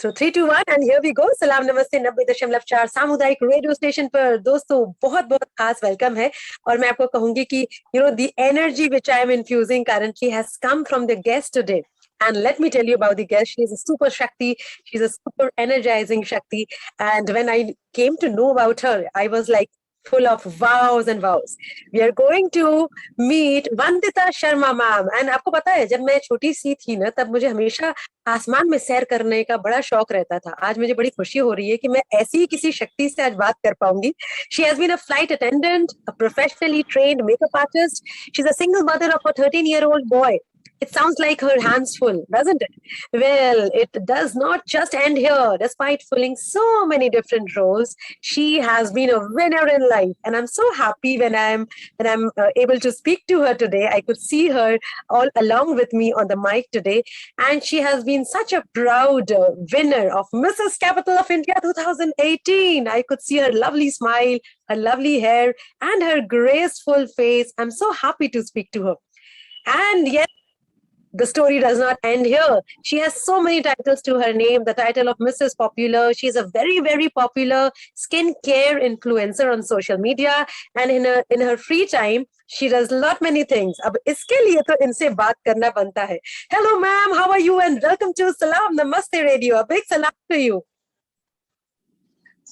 So 3, 2, 1 and here we go. सलाम नमस्ते 90.4 सामुदायिक रेडियो स्टेशन पर दोस्तों बहुत बहुत खास वेलकम है और मैं आपको कहूंगी कि the energy which I am infusing currently has come from the guest today. And let me tell you about the guest. She is a super Shakti. She's a super energizing Shakti. And when I came to know about her, I was like full of vows and vows. We are going to meet Vandita Sharma ma'am. And आपको पता है जब मैं छोटी सी थी ना तब मुझे हमेशा आसमान में सैर करने का बड़ा शौक रहता था. आज मुझे बड़ी खुशी हो रही है कि मैं ऐसी ही किसी शक्ति से आज बात कर पाऊंगी. She has been a flight attendant, a professionally trained makeup artist. She's a single mother of a 13-year-old boy. It sounds like her hands full, doesn't it? Well, it does not just end here. Despite filling so many different roles, she has been a winner in life, and I'm so happy when I'm able to speak to her today. I could see her all along with me on the mic today, and she has been such a proud winner of Mrs. Capital of India 2018. I could see her lovely smile, her lovely hair, and her graceful face. I'm so happy to speak to her. And yes, the story does not end here. She has so many titles to her name. The title of Mrs. Popular. She's a very, very popular skincare influencer on social media. And in her free time, she does lot many things. अब इसके लिए तो इनसे बात करना बनता है. Hello, ma'am. How are you? And welcome to Salam Namaste Radio. A big salam to you.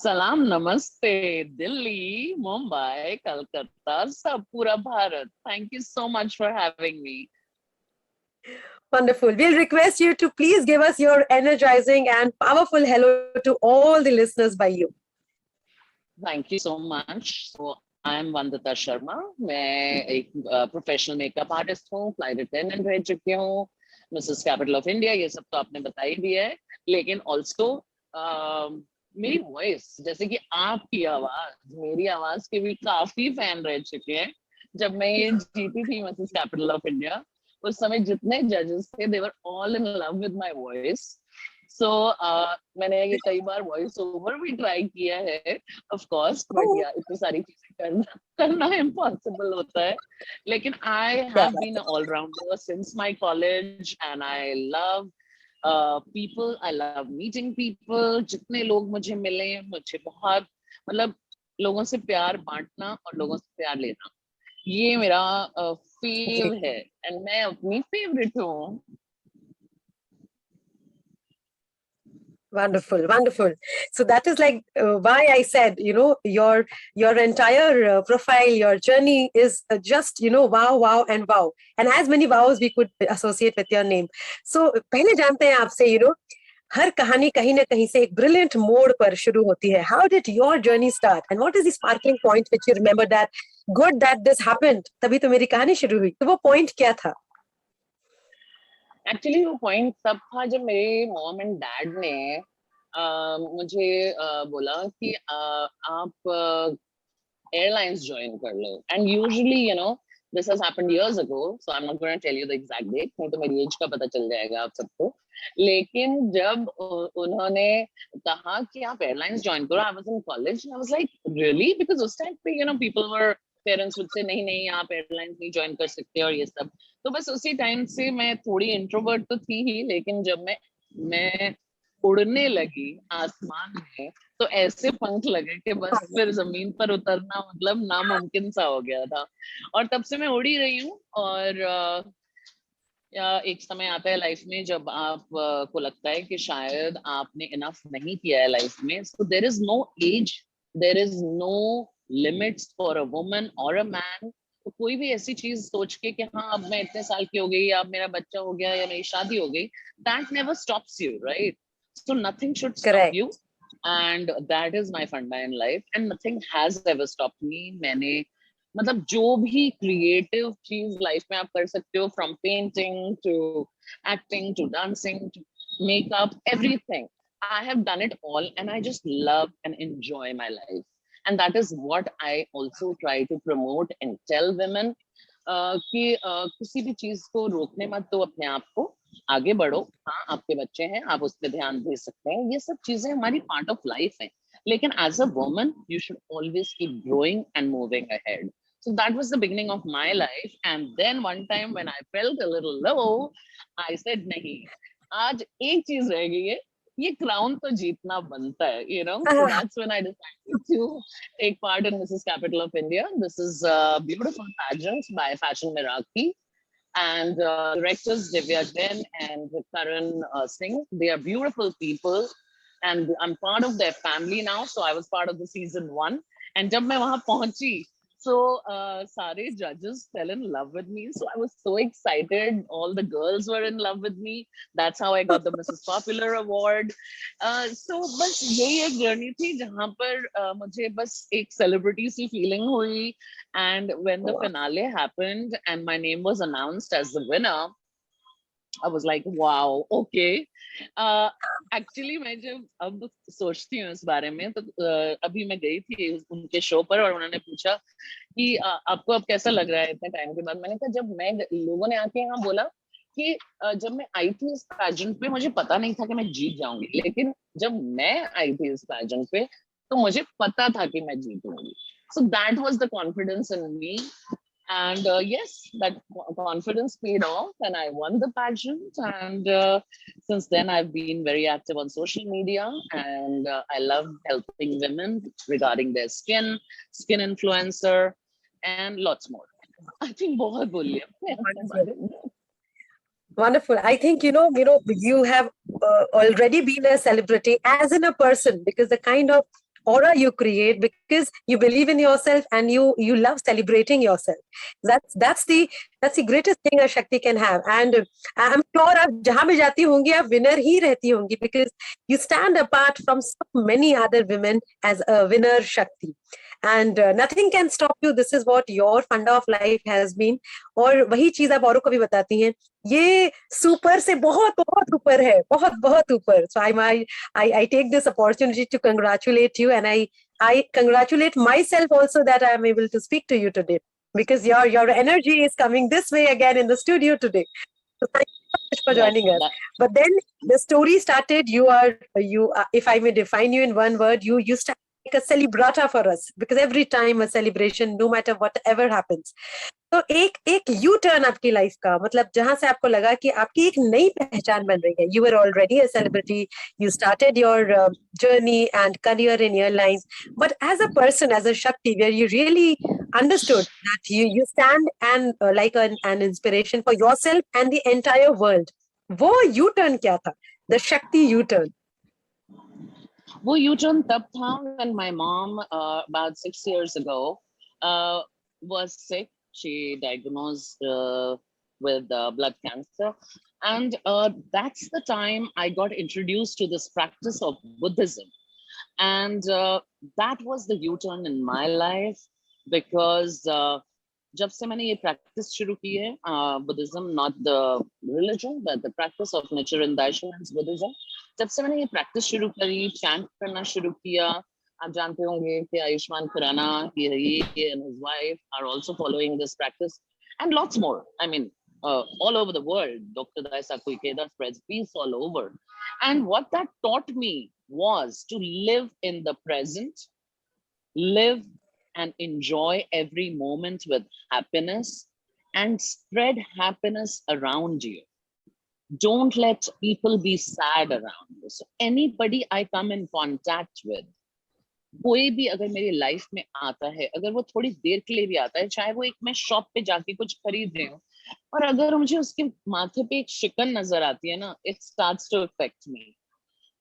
सलाम नमस्ते दिल्ली मुंबई कलकत्ता सब पूरा Bharat. Thank you so much for having me. Wonderful. We'll request you to please give us your energizing and powerful hello to all the listeners by you. Thank you so much. So I'm Vandita Sharma. मैं एक professional makeup artist हूँ, flight attendant रह चुकी हूँ, Mrs capital of India, ये सब तो आपने बता ही दिया है. लेकिन ऑल्सो मेरी वॉइस, जैसे कि आपकी आवाज, मेरी आवाज के भी काफी फैन रह चुके हैं. जब मैं ये जीती थी मिसेस कैपिटल ऑफ इंडिया, उस समय जितने जजेस थे they were all in love with my voice. So मैंने ये कई बार वॉइस ओवर भी ट्राई किया है ऑफ कोर्स, बट या इतनी सारी चीजें करना इम्पॉसिबल होता है. लेकिन I have been a allrounder since my college and I love people. I love meeting people. जितने लोग मुझे मिले, मुझे बहुत मतलब लोगों से प्यार बांटना और लोगों से प्यार लेना, ये मेरा फेव है एंड मैं अपनी फेवरेट हूँ. Wonderful, wonderful. So that is like why I said, your entire profile, your journey is just, wow, wow, and wow. And as many wows we could associate with your name. So पहले जानते हैं आपसे, हर कहानी कहीं ना कहीं से एक ब्रिलियंट मोड़ पर शुरू होती है. How did your journey start? And what is the sparkling point which you remember that good that this happened? तभी तो मेरी कहानी शुरू हुई. तो वो point क्या था? एक्चुअली वो पॉइंट तब था जब मेरे मॉम एंड डैड ने मुझे बोला कि आप एयरलाइंस ज्वाइन कर लो. And usually this has happened years ago, so I'm not going to tell you the exact date, नहीं तो मेरी एज का पता चल जाएगा आप सबको. लेकिन जब उन्होंने कहा कि आप एयरलाइंस ज्वाइन करो, I was in college, I was like really, because उस टाइम पे people were parents would say नहीं नहीं आप एयरलाइंस नहीं ज्वाइन कर सकते और ये सब. तो बस उसी टाइम से मैं थोड़ी इंट्रोवर्ट तो थी ही, लेकिन जब मैं उड़ने लगी आसमान में तो ऐसे पंख लगे कि बस फिर जमीन पर उतरना मतलब नामुमकिन सा हो गया था. और तब से मैं उड़ ही रही हूँ. और एक समय आता है लाइफ में जब आप को लगता है कि शायद आपने इनफ नहीं किया है लाइफ में. So there is no age, there is no limits for a woman और अ मैन. तो कोई भी ऐसी चीज सोच के कि हाँ अब मैं इतने साल की हो गई, अब मेरा बच्चा हो गया या मेरी शादी हो गई, that never stops you, right? So nothing should stop you, and that is my funda in life, and nothing has ever stopped me. मैंने मतलब जो भी क्रिएटिव चीज लाइफ में आप कर सकते हो, from painting to acting to dancing to makeup, everything, I have done it all and I just love and enjoy my life. And that is what I also try to promote and tell women कि किसी भी चीज को रोकने मत दो, अपने आप को आगे बढ़ो. हाँ आपके बच्चे हैं, आप उस पर ध्यान दे सकते हैं, ये सब चीजें हमारी पार्ट ऑफ लाइफ है. लेकिन as a woman you should always keep growing and moving ahead. So that was the beginning of my life. And then one time when I felt a little low, I said नहीं, आज एक चीज रह गई है, ये crown तो जीतना बनता है, you know. So that's when I decided to take part in Mrs. Capital of India. This is a beautiful pageant by Fashion Meraki. And directors Divya Jain and Karan Singh, they are beautiful people. And I'm part of their family now. So I was part of the season 1. And जब मैं वहाँ पहुंची, so sare judges fell in love with me. So I was so excited. All the girls were in love with me. That's how I got the Mrs. Popular Award. So बस यही एक journey थी जहाँ पर मुझे बस एक celebrity सी feeling हुई. And when the finale happened and my name was announced as the winner, I was like, wow, okay. Actually, मैं जब अब सोचती हूँ इस बारे में तो अभी मैं गई थी उनके शो पर और उन्होंने पूछा कि आपको अब कैसा लग रहा है इतने टाइम के बाद. मैंने कहा जब मैं लोगों ने आके यहाँ बोला कि जब मैं आई थी इस पैजेंट पे मुझे पता नहीं था कि मैं जीत जाऊंगी, लेकिन जब मैं आई थी इस पैजेंट पे तो मुझे पता था कि मैं जीतूंगी. So that was the confidence in me. And yes, that confidence paid off and I won the pageant. And since then, I've been very active on social media and I love helping women regarding their skin influencer, and lots more. I think बहुत बोल लिया. Wonderful. I think, you have already been a celebrity as in a person, because the kind of aura you create, because you believe in yourself and you love celebrating yourself. That's the greatest thing a Shakti can have. And I'm sure आप जहाँ भी जाती होंगी आप winner ही रहती होंगी, because you stand apart from so many other women as a winner Shakti. And nothing can stop you. This is what your funda of life has been. और वही चीज आप औरों को भी बताती हैं. ये सुपर से बहुत बहुत ऊपर है, बहुत बहुत ऊपर. So I take this opportunity to congratulate you, and I congratulate myself also that I am able to speak to you today, because your energy is coming this way again in the studio today. So thank you so much for joining us. But then the story started. You if I may define you in one word, you start like a celebrata for us, because every time a celebration, no matter whatever happens. तो एक U turn आपकी life का, मतलब जहां से आपको लगा कि आपकी एक नई पहचान बन रही है. You were already a celebrity, you started your journey and career in airlines, but as a person, as a shakti, where you really understood that you stand and like an inspiration for yourself and the entire world. वो U turn क्या था, the शक्ति U turn? वो U turn तब था when my mom about 6 years ago was sick. She diagnosed with blood cancer, and that's the time I got introduced to this practice of Buddhism, and that was the U-turn in my life, because जब से मैंने ये practice शुरू की है, Buddhism, not the religion but the practice of Nichiren Daishonin's Buddhism, जब से मैंने ये practice शुरू करी, chant करना शुरू किया. आप जानते होंगे कि Ayushman Khurana, he and his wife are also following this practice, and lots more. I mean, all over the world, Dr. Daisaku Ikeda spreads peace all over. And what that taught me was to live in the present, live and enjoy every moment with happiness, and spread happiness around you. Don't let people be sad around you. So anybody I come in contact with, कोई भी अगर मेरी life में आता है, अगर वो थोड़ी देर के लिए भी आता है, चाहे वो एक मैं शॉप पे जाके कुछ खरीद रही हूँ, और अगर मुझे उसके माथे पे एक शिकन नजर आती है ना, it starts to affect me.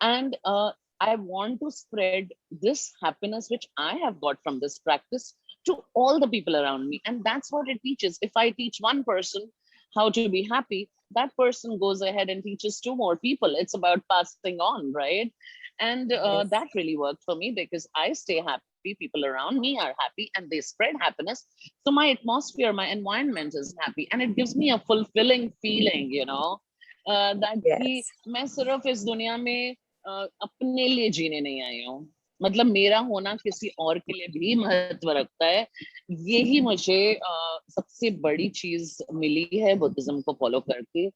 And I want to spread this happiness which I have got from this practice to all the people around me. And that's what it teaches. If I teach one person how to be happy, that person goes ahead and teaches 2 more people. It's about passing on, right? And Yes. that really worked for me, because I stay happy, people around me are happy, and they spread happiness. So my atmosphere, my environment is happy, and it gives me a fulfilling feeling, that Yes. मैं सिर्फ इस दुनिया में अपने लिए जीने नहीं आई हूँ. मतलब मेरा होना किसी और के लिए भी महत्व रखता है. यही मुझे सबसे बड़ी चीज मिली है बुद्धिज्म को फॉलो करके.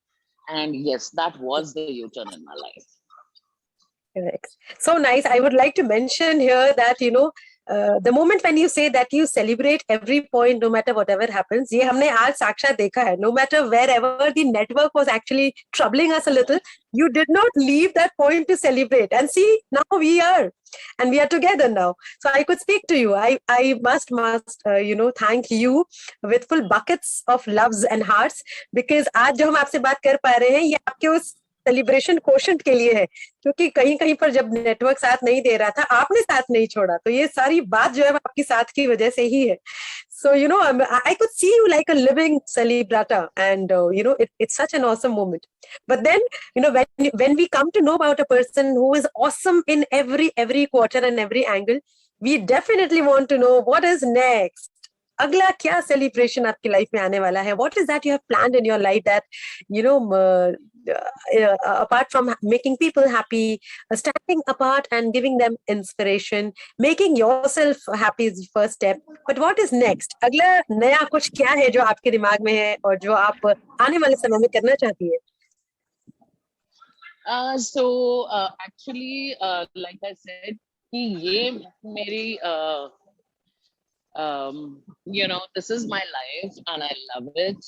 And yes, that was the U-turn in my life. Correct. So nice. I would like to mention here that, the moment when you say that you celebrate every point no matter whatever happens, ये हमने आज साक्षात देखा है. No matter wherever the network was actually troubling us a little, you did not leave that point to celebrate. And see, now we are, and we are together now. So I could speak to you. I must thank you with full buckets of loves and hearts, because आज जो हम आपसे बात कर पा रहे हैं, ये आपके उस सेलिब्रेशन कोशंट के लिए है, क्योंकि कहीं कहीं पर जब नेटवर्क साथ नहीं दे रहा था, आपने साथ नहीं छोड़ा, तो ये सारी बात जो है आपकी साथ की वजह से ही है. So I could see you like a living celebrata, and it's such an awesome moment. But then when we come to know about a person who is awesome in every quarter and every angle, we definitely want to know what is next. अगला क्या celebration आपकी life में आने वाला है? What is that you have planned in your life that apart from making people happy, standing apart and giving them inspiration, making yourself happy is the first step. But what is next? अगला नया कुछ क्या है जो आपके दिमाग में है और जो आप आने वाले समय में करना चाहती है? Actually, like I said, कि ये मेरी this is my life and I love it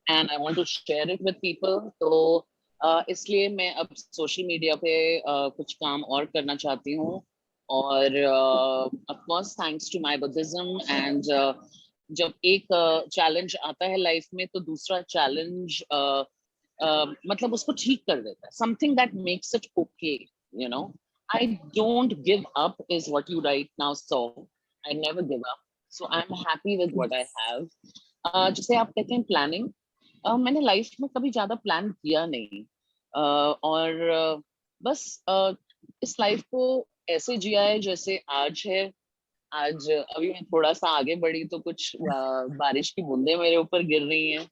and I want to share it with people. तो इसलिए मैं अब सोशल मीडिया पे कुछ काम और करना चाहती हूँ. और of course thanks to my Buddhism, and जब एक चैलेंज आता है लाइफ में, तो दूसरा चैलेंज मतलब उसको ठीक कर देता है. Something that makes it okay, I don't give up is what you right now saw. I never give up. So I'm happy with what I have. जैसे आप कहते हैं प्लानिंग, मैंने लाइफ में कभी ज्यादा प्लान किया नहीं, और बस इस लाइफ को ऐसे जिया है जैसे आज है. आज अभी मैं थोड़ा सा आगे बढ़ी तो कुछ बारिश की बूंदें मेरे ऊपर गिर रही हैं,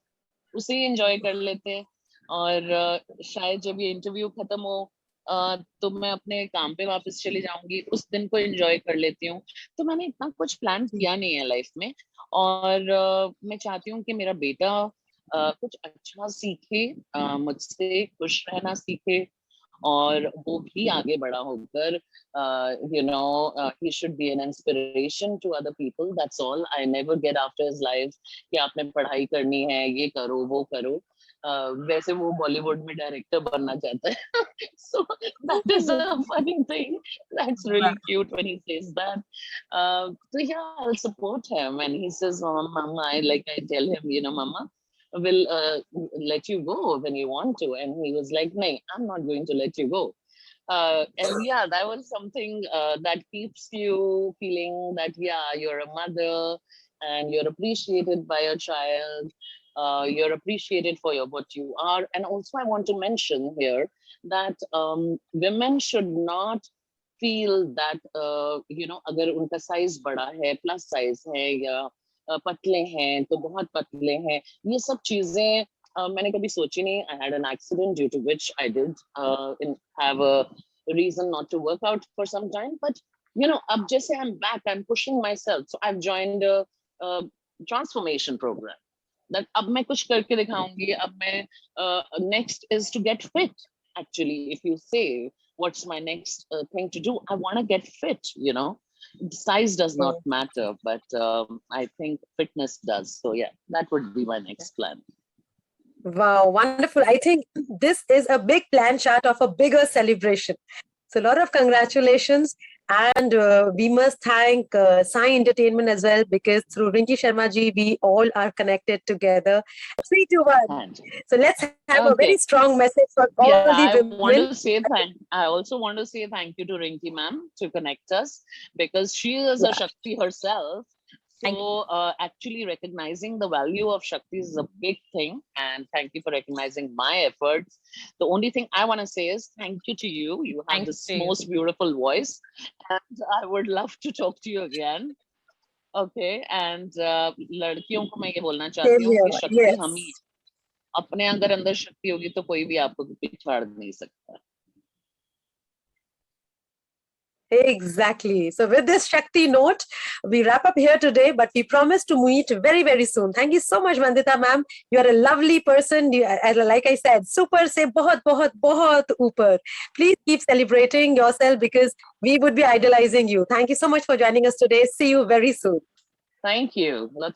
उसे एंजॉय कर लेते हैं. और शायद जब ये इंटरव्यू खत्म हो तो मैं अपने काम पे वापस चली जाऊंगी, उस दिन को एंजॉय कर लेती हूँ. तो मैंने इतना कुछ प्लान किया नहीं है लाइफ में. और मैं चाहती हूँ कि मेरा बेटा कुछ अच्छा सीखे, मुझसे खुश रहना सीखे, और वो भी आगे बड़ा होकर he should be an inspiration to other people. That's all. I never get after his life कि आपने पढ़ाई करनी है, ये करो वो करो. वैसे वो बॉलीवुड में डायरेक्टर बनना चाहता है. So that is a funny thing. That's really cute when he says that. So yeah, I'll support him when he says, Mama, I tell him, Mama will let you go when you want to, and he was like, no, I'm not going to let you go. And yeah, that was something that keeps you feeling that you're a mother and you're appreciated by your child. You're appreciated for what you are. And also I want to mention here that women should not feel that अगर उनका size बड़ा है, plus size है, या पतले हैं तो बहुत पतले हैं, ये सब चीजें मैंने कभी सोची नहीं. I had an accident due to which I did have a reason not to work out for some time. But अब जैसे I'm back, I'm pushing myself. So I've joined a transformation program. That अब मैं कुछ करके दिखाऊंगी. अब मैं next is to get fit. Actually, if you say what's my next thing to do, I want to get fit. Size does not matter, but I think fitness does. So yeah, that would be my next plan. Wow, wonderful. I think this is a big plan chart of a bigger celebration. So a lot of congratulations. And we must thank Sai Entertainment as well, because through Rinki Sharma ji, we all are connected together. 3, 2, 1. So let's have a very strong message for all the women. I also want to say thank you to Rinki ma'am to connect us, because she is a Shakti herself. So actually recognizing the value of Shakti is a big thing, and thank you for recognizing my efforts. The only thing I want to say is thank you to you. You have this most beautiful voice, and I would love to talk to you again. Okay, and लड़कियों को मैं ये बोलना चाहती हूँ कि शक्ति हम ही, अपने अंदर शक्ति होगी तो कोई भी आपको पिछाड़ नहीं सकता. Exactly. So with this Shakti note, we wrap up here today, but we promise to meet very, very soon. Thank you so much, Vandita ma'am. You are a lovely person. Like I said, super se bahut upar. Please keep celebrating yourself because we would be idolizing you. Thank you so much for joining us today. See you very soon. Thank you. Let's